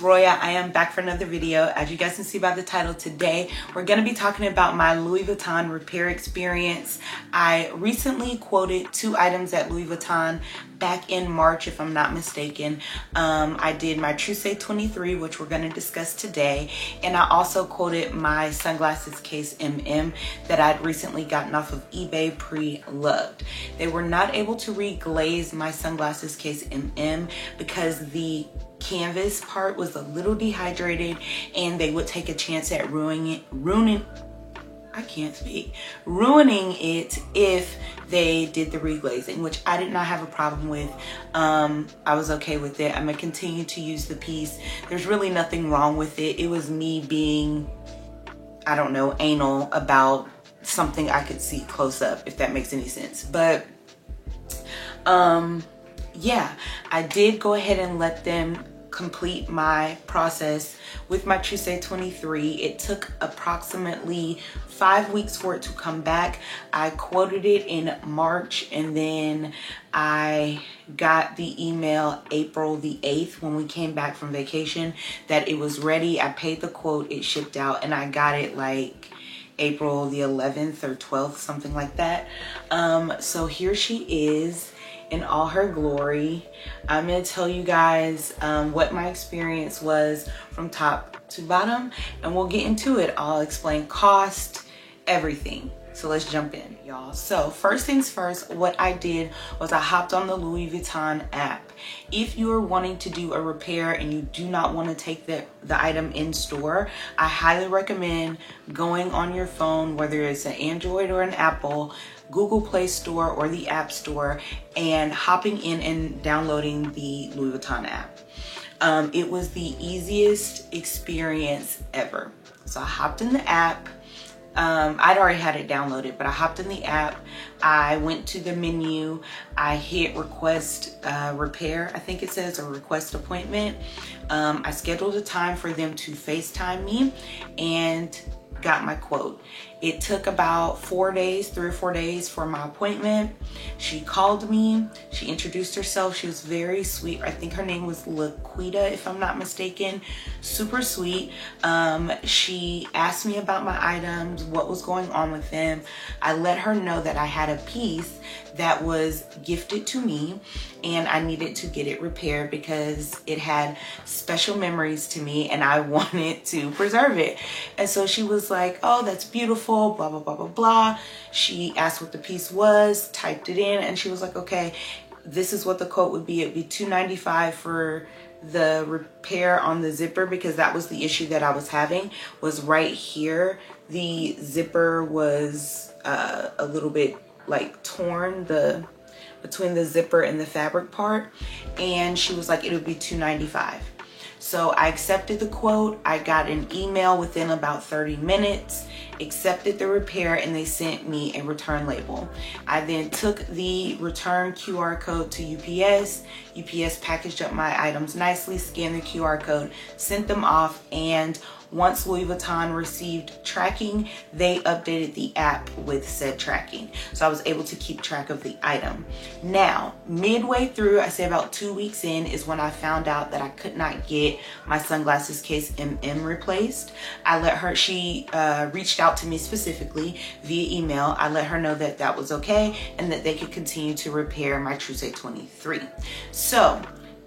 Roya. I am back for another video. As you guys can see by the title, today we're going to be talking about my Louis Vuitton repair experience. I recently quoted 2 items at Louis Vuitton back in March, if I'm not mistaken. I did my Trousse 23, which we're going to discuss today, and I also quoted my sunglasses case MM that I'd recently gotten off of eBay pre-loved. They were not able to reglaze my sunglasses case MM because the canvas part was a little dehydrated and they would take a chance at ruining it if they did the reglazing, which I did not have a problem with. I was okay with it. I'm gonna continue to use the piece. There's really nothing wrong with it. It was me being, I don't know, anal about something I could see close up, if that makes any sense. But yeah, I did go ahead and let them complete my process with my Trousse 23. It took approximately 5 weeks for it to come back. I quoted it in March, and then I got the email April the 8th when we came back from vacation that it was ready. I paid the quote, it shipped out, and I got it like April the 11th or 12th, something like that. So here she is in all her glory. I'm gonna tell you guys what my experience was from top to bottom, and we'll get into it. I'll explain cost, everything. So let's jump in, y'all. So first things first, what I did was I hopped on the Louis Vuitton app. If you are wanting to do a repair and you do not want to take the item in store, I highly recommend going on your phone, whether it's an Android or an Apple, Google Play Store or the App Store, and hopping in and downloading the Louis Vuitton app. It was the easiest experience ever. So I hopped in the app. I'd already had it downloaded, but I hopped in the app. I went to the menu. I hit request repair, I think it says, or request appointment. I scheduled a time for them to FaceTime me and got my quote. It took about 4 days, 3 or 4 days for my appointment. She called me, she introduced herself. She was very sweet. I think her name was Laquita, if I'm not mistaken. Super sweet. She asked me about my items, what was going on with them. I let her know that I had a piece that was gifted to me and I needed to get it repaired because it had special memories to me and I wanted to preserve it. And so she was like, oh, that's beautiful, blah, blah, blah, blah, blah. She asked what the piece was, typed it in, and she was like, okay, this is what the quote would be. It'd be $295 for the repair on the zipper, because that was the issue that I was having, was right here. The zipper was a little bit like torn, between the zipper and the fabric part, and she was like, it would be $295. So I accepted the quote. I got an email within about 30 minutes, accepted the repair, and they sent me a return label. I then took the return QR code to UPS. UPS packaged up my items nicely, scanned the QR code, sent them off, and once Louis Vuitton received tracking, they updated the app with said tracking. So I was able to keep track of the item. Now, midway through, I say about 2 weeks in, is when I found out that I could not get my sunglasses case MM replaced. She reached out to me specifically via email. I let her know that that was okay and that they could continue to repair my Trousse 23. So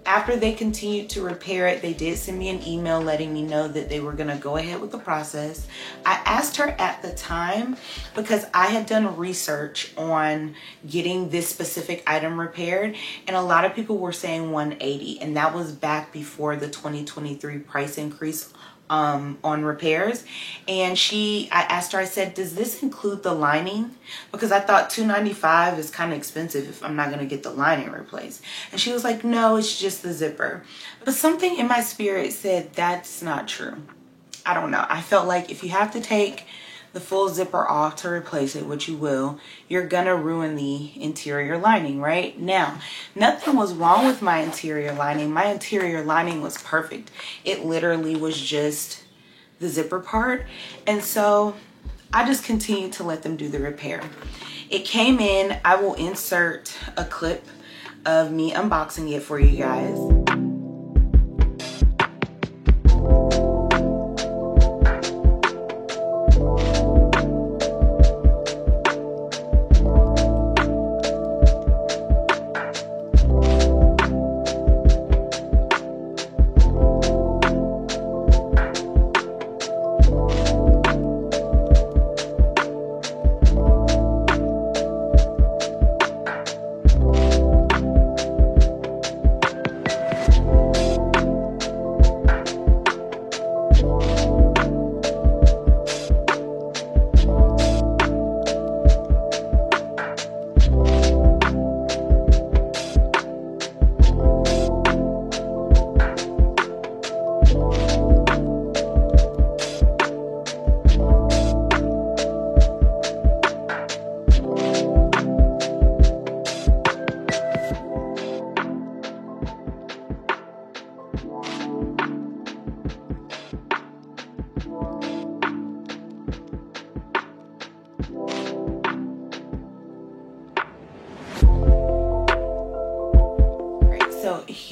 after they continued to repair it, they did send me an email letting me know that they were gonna go ahead with the process. I asked her at the time, because I had done research on getting this specific item repaired, and a lot of people were saying $180, and that was back before the 2023 price increase on repairs. And I asked her, I said, does this include the lining? Because I thought $295 is kind of expensive if I'm not going to get the lining replaced. And she was like, no, it's just the zipper. But something in my spirit said that's not true. I don't know. I felt like if you have to take the full zipper off to replace it, which you will, you're gonna ruin the interior lining, right? Now, nothing was wrong with my interior lining. My interior lining was perfect. It literally was just the zipper part. And so I just continued to let them do the repair. It came in. I will insert a clip of me unboxing it for you guys.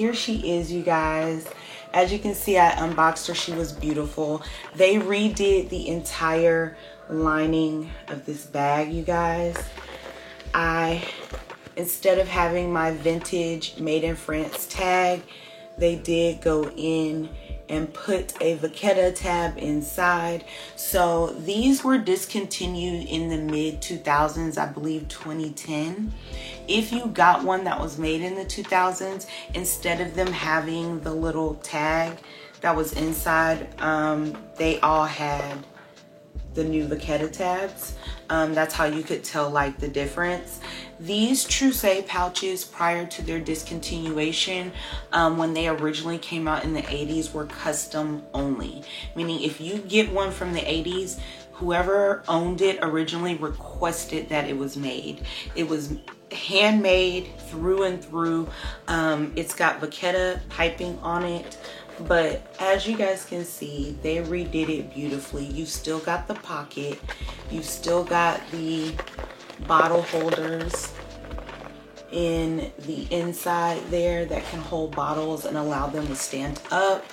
here she is, you guys. As you can see, I unboxed her. She was beautiful. They redid the entire lining of this bag, you guys. Instead of having my vintage Made in France tag, they did go in and put a Vachetta tab inside. So these were discontinued in the mid 2000s, I believe 2010. If you got one that was made in the 2000s, instead of them having the little tag that was inside, they all had the new Vachetta tabs. That's how you could tell like the difference. These Troussé pouches, prior to their discontinuation, when they originally came out in the 80s, were custom only. Meaning if you get one from the 80s, whoever owned it originally requested that it was made. It was handmade through and through. It's got Vachetta piping on it. But as you guys can see, they redid it beautifully. You still got the pocket. You still got the bottle holders in the inside there that can hold bottles and allow them to stand up.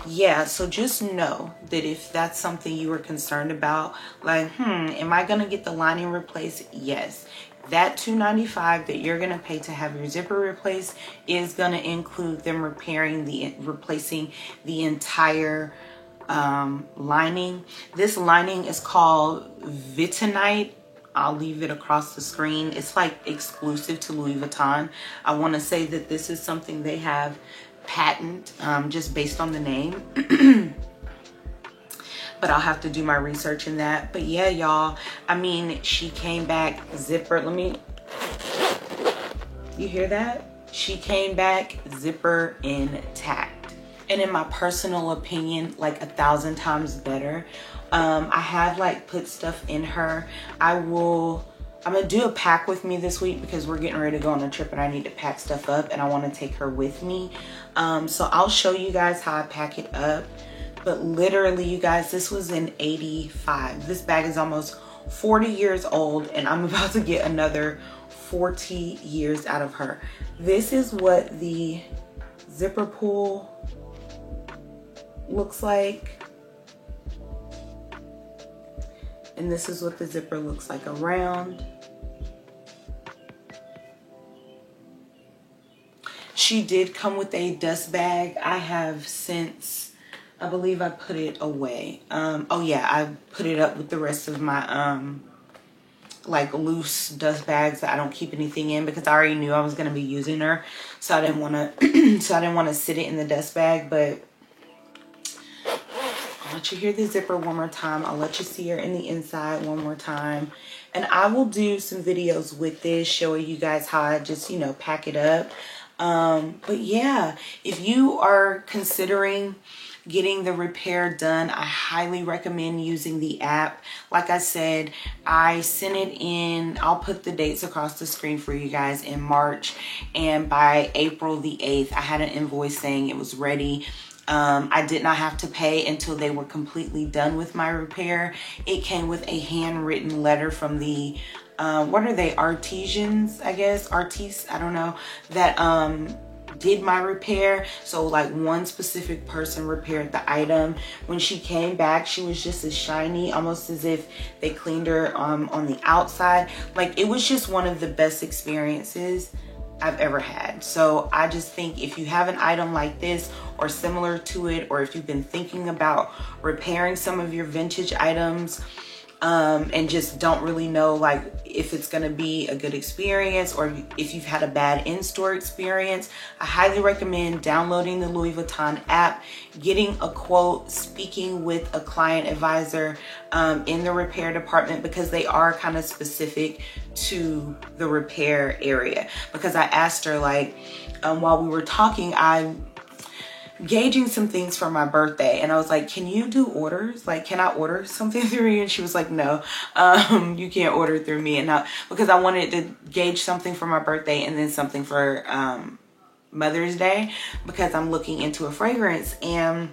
Yeah, so just know that if that's something you were concerned about, like, am I gonna get the lining replaced? Yes. That $295 that you're gonna pay to have your zipper replaced is gonna include them replacing the entire lining. This lining is called Vitinite. I'll leave it across the screen. It's like exclusive to Louis Vuitton. I want to say that this is something they have patent, just based on the name. But I'll have to do my research in that. But yeah, y'all, I mean, she came back zipper. You hear that? She came back zipper intact. And in my personal opinion, like 1,000 times better. I have like put stuff in her. I'm gonna do a pack with me this week because we're getting ready to go on a trip and I need to pack stuff up and I want to take her with me. So I'll show you guys how I pack it up. But literally, you guys, this was in '85. This bag is almost 40 years old and I'm about to get another 40 years out of her. This is what the zipper pull looks like. And this is what the zipper looks like around. She did come with a dust bag. I have since, I believe I put it away. Oh yeah, I put it up with the rest of my like loose dust bags that I don't keep anything in because I already knew I was gonna be using her. So I didn't wanna sit it in the dust bag, but I'll let you hear the zipper one more time. I'll let you see her in the inside one more time. And I will do some videos with this showing you guys how I just, you know, pack it up. But yeah, if you are considering getting the repair done, I highly recommend using the app. Like I said, I sent it in, I'll put the dates across the screen for you guys, in March, and by April the 8th, I had an invoice saying it was ready. I did not have to pay until they were completely done with my repair. It came with a handwritten letter from the what are they, artisans, I guess, artistes, I don't know, that did my repair. So like one specific person repaired the item. When she came back, she was just as shiny, almost as if they cleaned her on the outside. Like, it was just one of the best experiences I've ever had. So I just think if you have an item like this or similar to it, or if you've been thinking about repairing some of your vintage items, and just don't really know like if it's gonna be a good experience or if you've had a bad in-store experience, I highly recommend downloading the Louis Vuitton app, getting a quote, speaking with a client advisor in the repair department, because they are kind of specific to the repair area. Because I asked her, like, while we were talking, I'm gauging some things for my birthday, and I was like, can you do orders? Like, can I order something through you? And she was like, no, you can't order through me. And because I wanted to gauge something for my birthday and then something for Mother's Day, because I'm looking into a fragrance. And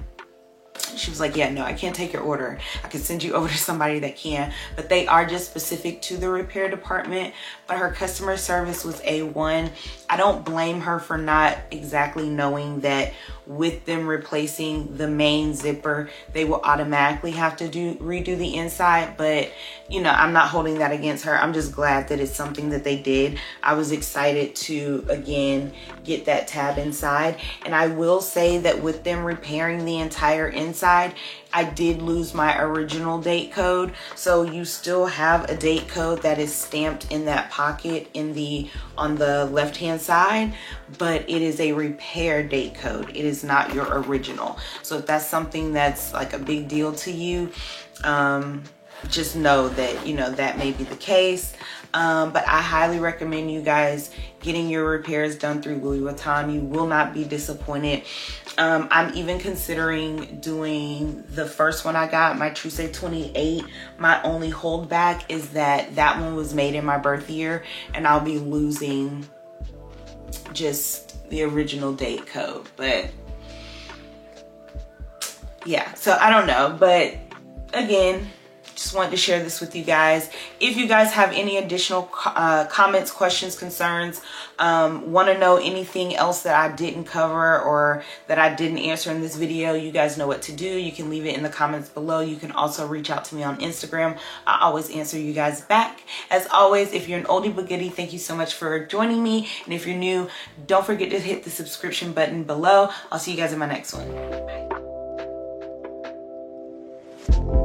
she was like, yeah, no, I can't take your order. I can send you over to somebody that can, but they are just specific to the repair department. But her customer service was A1. I don't blame her for not exactly knowing that with them replacing the main zipper, they will automatically have to redo the inside. But you know, I'm not holding that against her. I'm just glad that it's something that they did. I was excited to again get that tab inside. And I will say that with them repairing the entire inside, I did lose my original date code. So you still have a date code that is stamped in that pocket on the left hand side, but it is a repair date code. It is not your original. So if that's something that's like a big deal to you, just know that, you know, that may be the case. But I highly recommend you guys getting your repairs done through Louis Vuitton. You will not be disappointed. I'm even considering doing the first one I got, my Trussé 28. My only holdback is that one was made in my birth year, and I'll be losing just the original date code. But yeah, so I don't know. But again, just wanted to share this with you guys. If you guys have any additional comments, questions, concerns, want to know anything else that I didn't cover or that I didn't answer in this video, you guys know what to do. You can leave it in the comments below. You can also reach out to me on Instagram. I always answer you guys back. As always, if you're an oldie but goodie, thank you so much for joining me. And if you're new, don't forget to hit the subscription button below. I'll see you guys in my next one. Bye.